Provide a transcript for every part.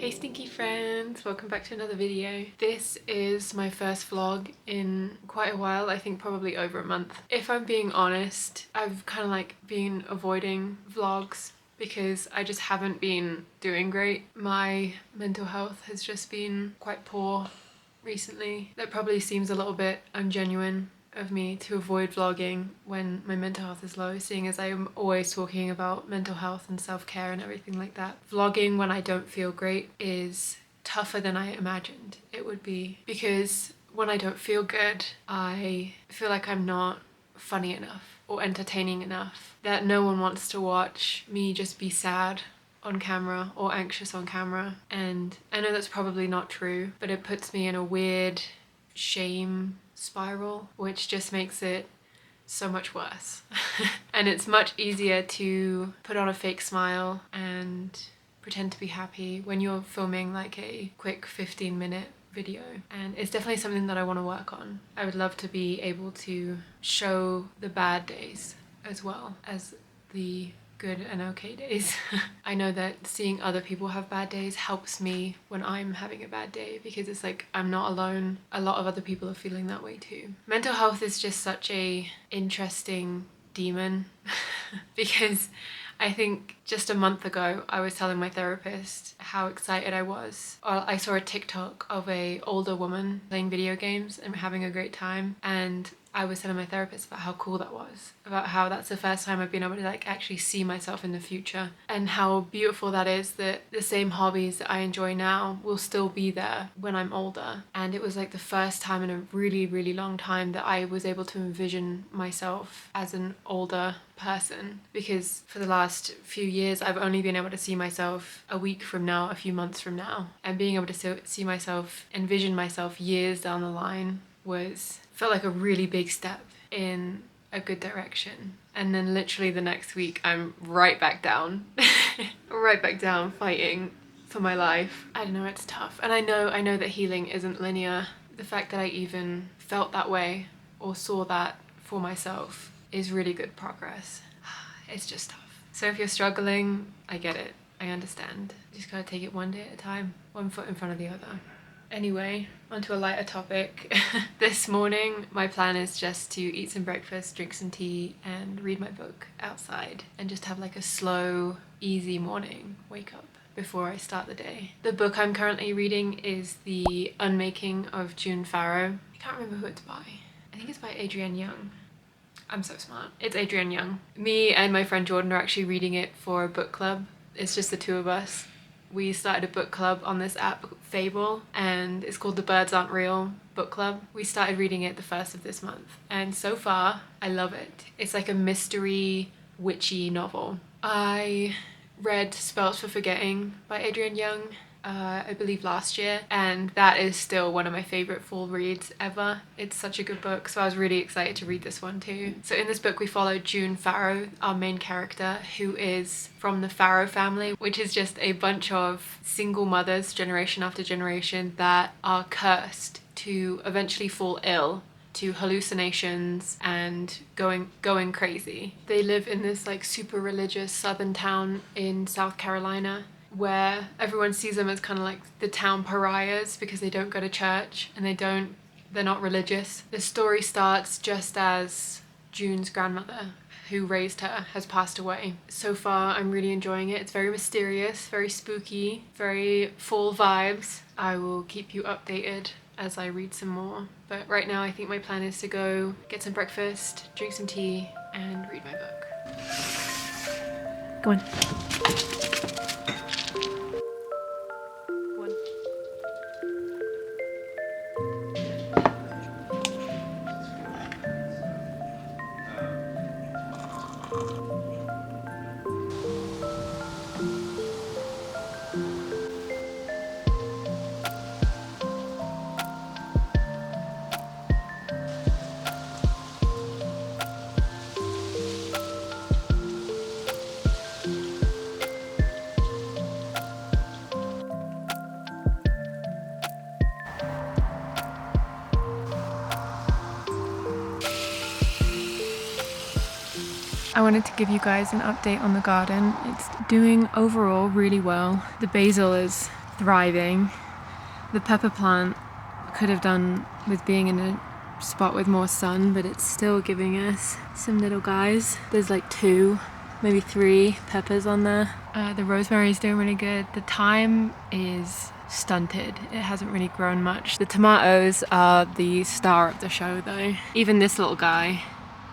Hey stinky friends, welcome back to another video. This is my first vlog in quite a while, I think probably over a month. If I'm being honest, I've kind of like been avoiding vlogs because I just haven't been doing great. My mental health has just been quite poor recently. That probably seems a little bit ungenuine of me to avoid vlogging when my mental health is low, seeing as I'm always talking about mental health and self-care and everything like that. Vlogging when I don't feel great is tougher than I imagined it would be, because when I don't feel good, I feel like I'm not funny enough or entertaining enough, that no one wants to watch me just be sad on camera or anxious on camera. And I know that's probably not true, but it puts me in a weird shame spiral, which just makes it so much worse. And it's much easier to put on a fake smile and pretend to be happy when you're filming like a quick 15-minute video, and it's definitely something that I want to work on. I would love to be able to show the bad days as well as the good and okay days. I know that seeing other people have bad days helps me when I'm having a bad day, because it's like I'm not alone. A lot of other people are feeling that way too. Mental health is just such a interesting demon because I think just a month ago I was telling my therapist how excited I was. I saw a TikTok of a older woman playing video games and having a great time, and I was telling my therapist about how cool that was, about how that's the first time I've been able to like actually see myself in the future, and how beautiful that is that the same hobbies that I enjoy now will still be there when I'm older. And it was like the first time in a really, really long time that I was able to envision myself as an older person, because for the last few years I've only been able to see myself a week from now, a few months from now, and being able to see myself, envision myself years down the line felt like a really big step in a good direction. And then literally the next week I'm right back down right back down fighting for my life. I don't know, it's tough. And I know that healing isn't linear. The fact that I even felt that way or saw that for myself is really good progress. It's just tough. So if you're struggling, I get it, I understand. You just gotta take it one day at a time, one foot in front of the other. Anyway, onto a lighter topic. This morning, my plan is just to eat some breakfast, drink some tea, and read my book outside, and just have like a slow, easy morning wake up before I start the day. The book I'm currently reading is The Unmaking of June Farrow. I can't remember who it's by. I think it's by Adrienne Young. I'm so smart. It's Adrienne Young. Me and my friend Jordan are actually reading it for a book club. It's just the two of us. We started a book club on this app, Fable, and it's called the Birds Aren't Real book club. We started reading it the 1st of this month, and so far I love it. It's like a mystery, witchy novel. I read Spells for Forgetting by Adrienne Young, I believe last year, and that is still one of my favorite fall reads ever. It's such a good book, so I was really excited to read this one too. So in this book we follow June Farrow, our main character, who is from the Farrow family, which is just a bunch of single mothers generation after generation that are cursed to eventually fall ill to hallucinations and going crazy. They live in this like super religious southern town in South Carolina, where everyone sees them as kind of like the town pariahs because they don't go to church and they're not religious. The story starts just as June's grandmother, who raised her, has passed away. So far I'm really enjoying it. It's very mysterious, very spooky, very fall vibes. I will keep you updated as I read some more, but right now I think my plan is to go get some breakfast, drink some tea, and read my book. Go on. I wanted to give you guys an update on the garden. It's doing overall really well. The basil is thriving. The pepper plant could have done with being in a spot with more sun, but it's still giving us some little guys. There's like 2, maybe 3 peppers on there. The rosemary is doing really good. The thyme is stunted. It hasn't really grown much. The tomatoes are the star of the show though. Even this little guy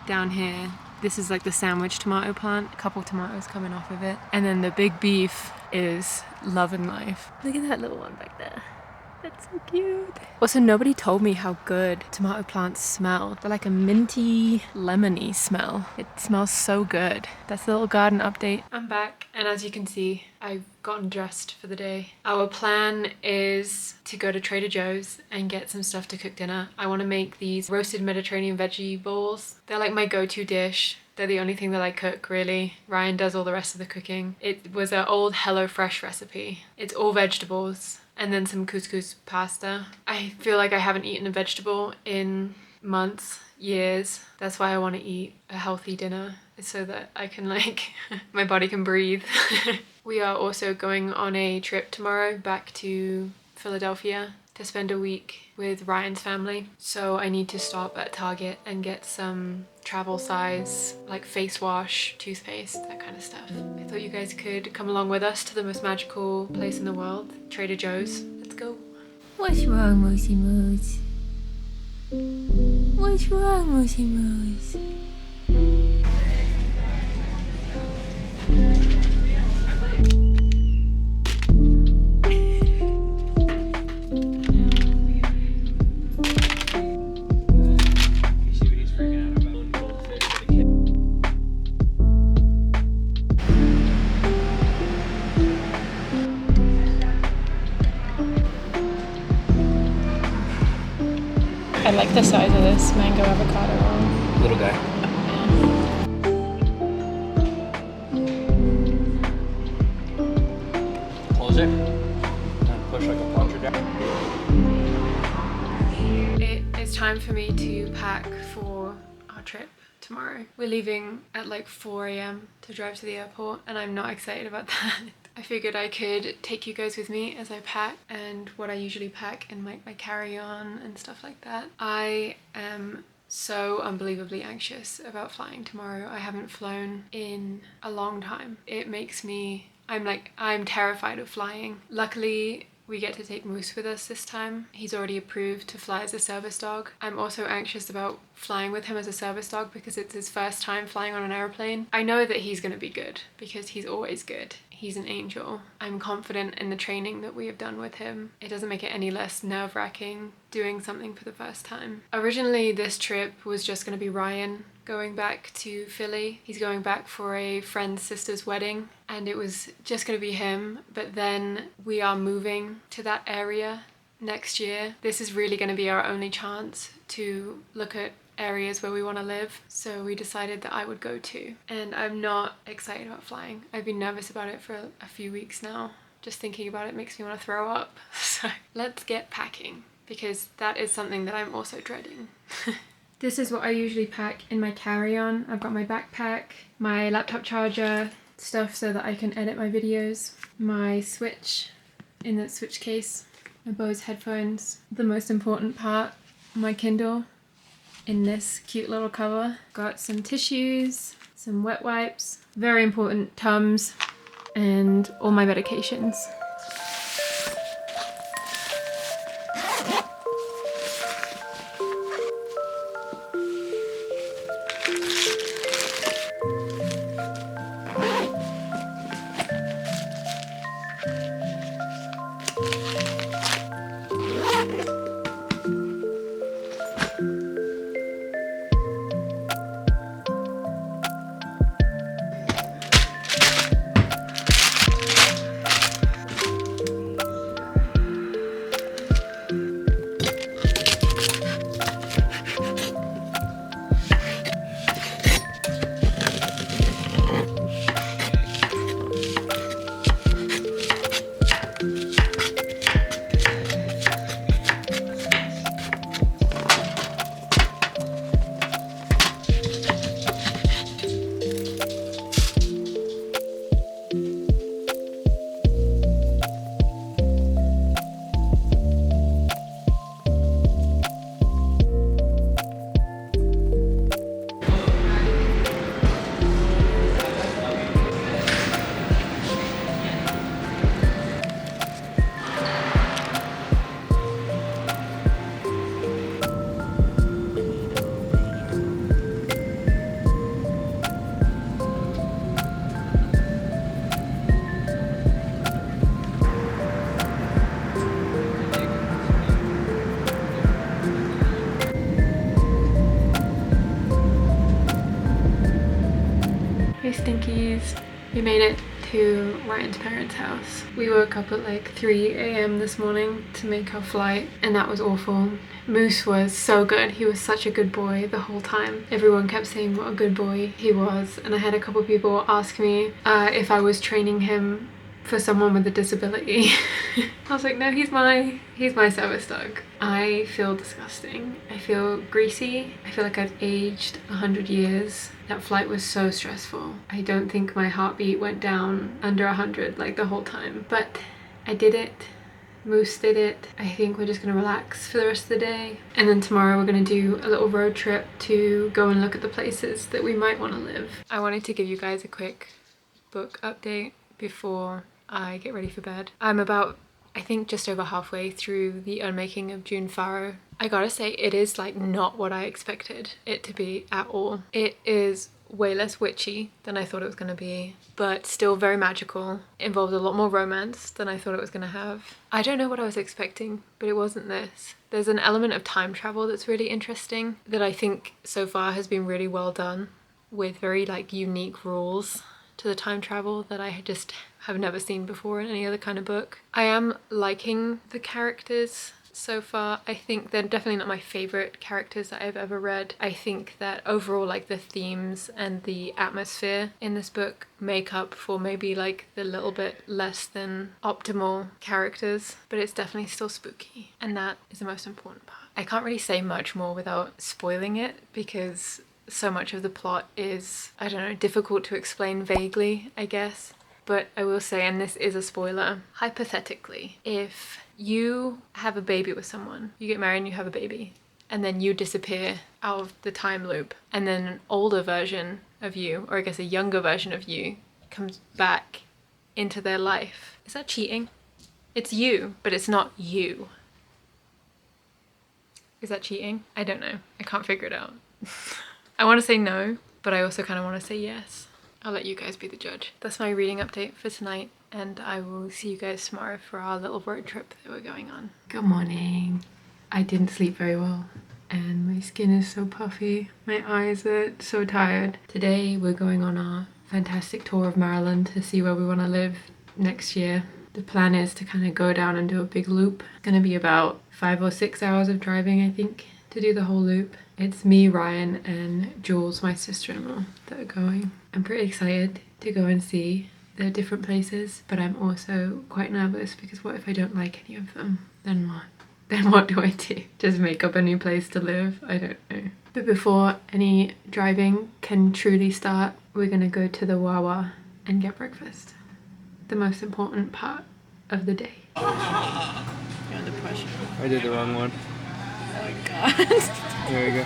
down here, this is like the sandwich tomato plant. A couple tomatoes coming off of it. And then the big beef is loving life. Look at that little one back there. That's so cute. Also, nobody told me how good tomato plants smell. They're like a minty, lemony smell. It smells so good. That's the little garden update. I'm back, and as you can see, I've gotten dressed for the day. Our plan is to go to Trader Joe's and get some stuff to cook dinner. I want to make these roasted Mediterranean veggie bowls. They're like my go-to dish. They're the only thing that I cook, really. Ryan does all the rest of the cooking. It was an old HelloFresh recipe. It's all vegetables and then some couscous pasta. I feel like I haven't eaten a vegetable in months, years. That's why I want to eat a healthy dinner, so that I can like, my body can breathe. We are also going on a trip tomorrow back to Philadelphia to spend a week with Ryan's family. So I need to stop at Target and get some travel size like face wash, toothpaste, that kind of stuff. I thought you guys could come along with us to the most magical place in the world, Trader Joe's. Let's go. What's wrong, Moosey Moose? What's wrong, Moosey Moose? I like the size of this mango avocado roll. Little guy. Close it and push like a plunger down. It is time for me to pack for our trip tomorrow. We're leaving at like 4 a.m. to drive to the airport, and I'm not excited about that. I figured I could take you guys with me as I pack, and what I usually pack in my carry-on and stuff like that. I am so unbelievably anxious about flying tomorrow. I haven't flown in a long time. It makes me, I'm terrified of flying. Luckily, we get to take Moose with us this time. He's already approved to fly as a service dog. I'm also anxious about flying with him as a service dog because it's his first time flying on an airplane. I know that he's gonna be good because he's always good. He's an angel. I'm confident in the training that we have done with him. It doesn't make it any less nerve-wracking doing something for the first time. Originally, this trip was just gonna be Ryan going back to Philly. He's going back for a friend's sister's wedding, and it was just gonna be him, but then we are moving to that area next year. This is really gonna be our only chance to look at areas where we want to live, so we decided that I would go too. And I'm not excited about flying. I've been nervous about it for a few weeks now. Just thinking about it makes me want to throw up. So let's get packing, because that is something that I'm also dreading. This is what I usually pack in my carry-on. I've got my backpack, my laptop charger, stuff so that I can edit my videos, my Switch in the Switch case, my Bose headphones, the most important part, my Kindle in this cute little cover. Got some tissues, some wet wipes, very important, Tums, and all my medications. Hey Stinkies. We made it to Ryan's parents' house. We woke up at like 3 a.m. this morning to make our flight, and that was awful. Moose was so good. He was such a good boy the whole time. Everyone kept saying what a good boy he was, and I had a couple people ask me if I was training him for someone with a disability. I was like, no, he's my service dog. I feel disgusting. I feel greasy. I feel like I've aged 100 years. That flight was so stressful. I don't think my heartbeat went down under 100 like the whole time, but I did it. Moose did it. I think we're just gonna relax for the rest of the day, and then tomorrow we're gonna do a little road trip to go and look at the places that we might want to live. I wanted to give you guys a quick book update before I get ready for bed. I'm about, I think, just over halfway through The Unmaking of June Farrow. I gotta say, it is like not what I expected it to be at all. It is way less witchy than I thought it was gonna be, but still very magical. It involves a lot more romance than I thought it was gonna have. I don't know what I was expecting, but it wasn't this. There's an element of time travel that's really interesting that I think so far has been really well done, with very like unique rules to the time travel that I just have never seen before in any other kind of book. I am liking the characters so far. I think they're definitely not my favorite characters that I've ever read. I think that overall, like, the themes and the atmosphere in this book make up for maybe like the little bit less than optimal characters, but it's definitely still spooky, and that is the most important part. I can't really say much more without spoiling it, because so much of the plot is, I don't know, difficult to explain vaguely, I guess. But I will say, and this is a spoiler, hypothetically, if you have a baby with someone, you get married and you have a baby, and then you disappear out of the time loop, and then an older version of you, or I guess a younger version of you, comes back into their life. Is that cheating? It's you, but it's not you. Is that cheating? I don't know. I can't figure it out. I want to say no, but I also kind of want to say yes. I'll let you guys be the judge. That's my reading update for tonight, and I will see you guys tomorrow for our little road trip that we're going on. Good morning. I didn't sleep very well, and my skin is so puffy. My eyes are so tired. Today we're going on our fantastic tour of Maryland to see where we want to live next year. The plan is to kind of go down and do a big loop. It's going to be about 5 or 6 hours of driving, I think, to do the whole loop. It's me, Ryan, and Jules, my sister-in-law, that are going. I'm pretty excited to go and see the different places, but I'm also quite nervous because what if I don't like any of them? Then what? Then what do I do? Just make up a new place to live? I don't know. But before any driving can truly start, we're gonna go to the Wawa and get breakfast. The most important part of the day. You're under pressure. I did the wrong one. Oh my god. There we go.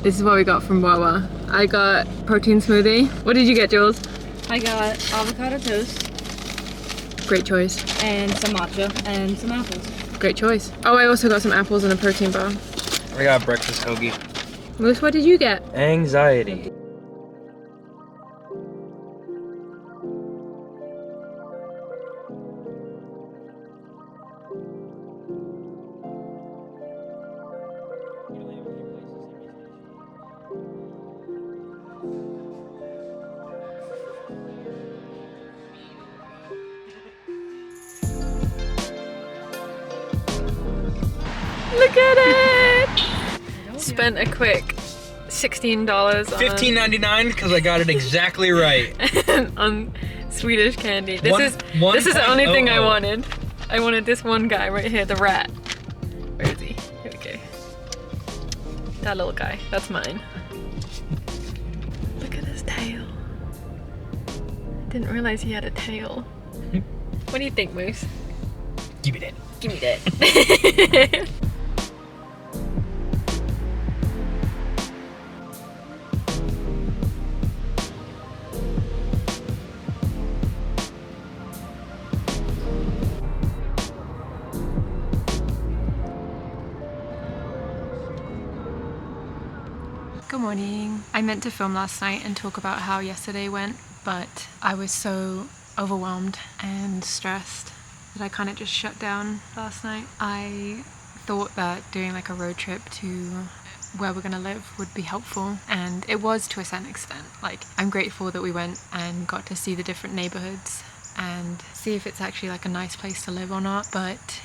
This is what we got from Wawa. I got protein smoothie. What did you get, Jules? I got avocado toast Great choice. and some matcha and some apples. Great choice. Oh, I also got some apples and a protein bar. I got breakfast hoagie. Moose, what did you get? Anxiety. Look at it! Spent a quick $16 on $15.99 because I got it exactly right. on Swedish candy. One This is the only thing I 1.00. wanted. I wanted this one guy right here, the rat. Where is he? Here we go. That little guy. That's mine. Look at his tail. Didn't realize he had a tail. What do you think, Moose? Give me that. Give me that. Good morning. I meant to film last night and talk about how yesterday went, but I was so overwhelmed and stressed that I kind of just shut down last night. I thought that doing like a road trip to where we're gonna live would be helpful, and it was to a certain extent. Like, I'm grateful that we went and got to see the different neighborhoods and see if it's actually like a nice place to live or not, but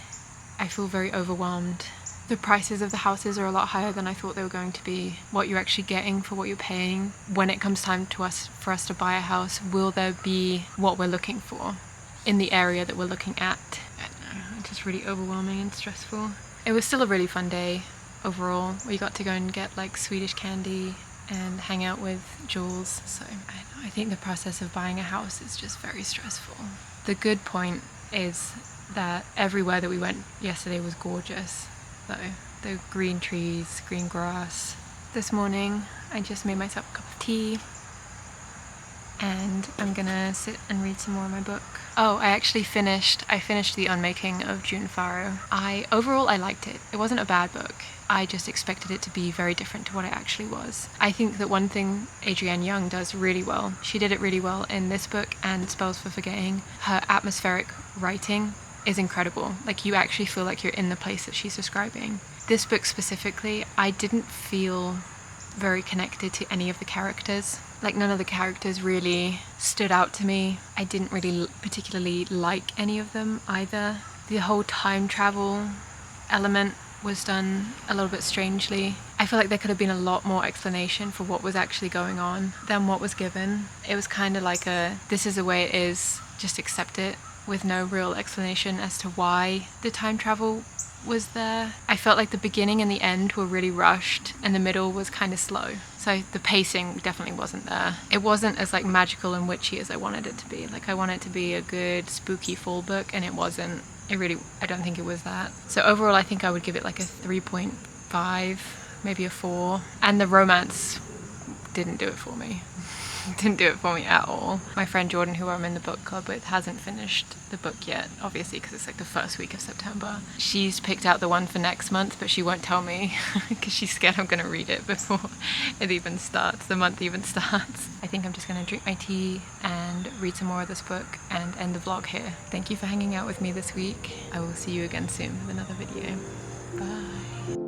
I feel very overwhelmed. The prices of the houses are a lot higher than I thought they were going to be. What you're actually getting for what you're paying. When it comes time for us to buy a house, will there be what we're looking for in the area that we're looking at? I don't know, it's just really overwhelming and stressful. It was still a really fun day overall. We got to go and get like Swedish candy and hang out with Jules. So I think the process of buying a house is just very stressful. The good point is that everywhere that we went yesterday was gorgeous. So the green trees, green grass. This morning I just made myself a cup of tea and I'm gonna sit and read some more of my book. Oh, I finished the Unmaking of June Farrow. Overall I liked it. It wasn't a bad book. I just expected it to be very different to what it actually was. I think that one thing Adrienne Young does really well, she did it really well in this book and Spells for Forgetting. Her atmospheric writing is incredible. Like, you actually feel like you're in the place that she's describing. This book specifically, I didn't feel very connected to any of the characters. Like, none of the characters really stood out to me. I didn't really particularly like any of them either. The whole time travel element was done a little bit strangely. I feel like there could have been a lot more explanation for what was actually going on than what was given. It was kind of like this is the way it is, just accept it, with no real explanation as to why the time travel was there. I felt like the beginning and the end were really rushed and the middle was kind of slow. So the pacing definitely wasn't there. It wasn't as like magical and witchy as I wanted it to be. Like, I wanted it to be a good spooky fall book and it wasn't. I don't think it was that. So overall I think I would give it like a 3.5, maybe a 4. And the romance didn't do it for me. Didn't do it for me at all. My friend Jordan, who I'm in the book club with, hasn't finished the book yet, obviously because it's like the first week of September. She's picked out the one for next month, but she won't tell me because she's scared I'm going to read it before the month even starts. I think I'm just going to drink my tea and read some more of this book and end the vlog here. Thank you for hanging out with me this week. I will see you again soon with another video. Bye.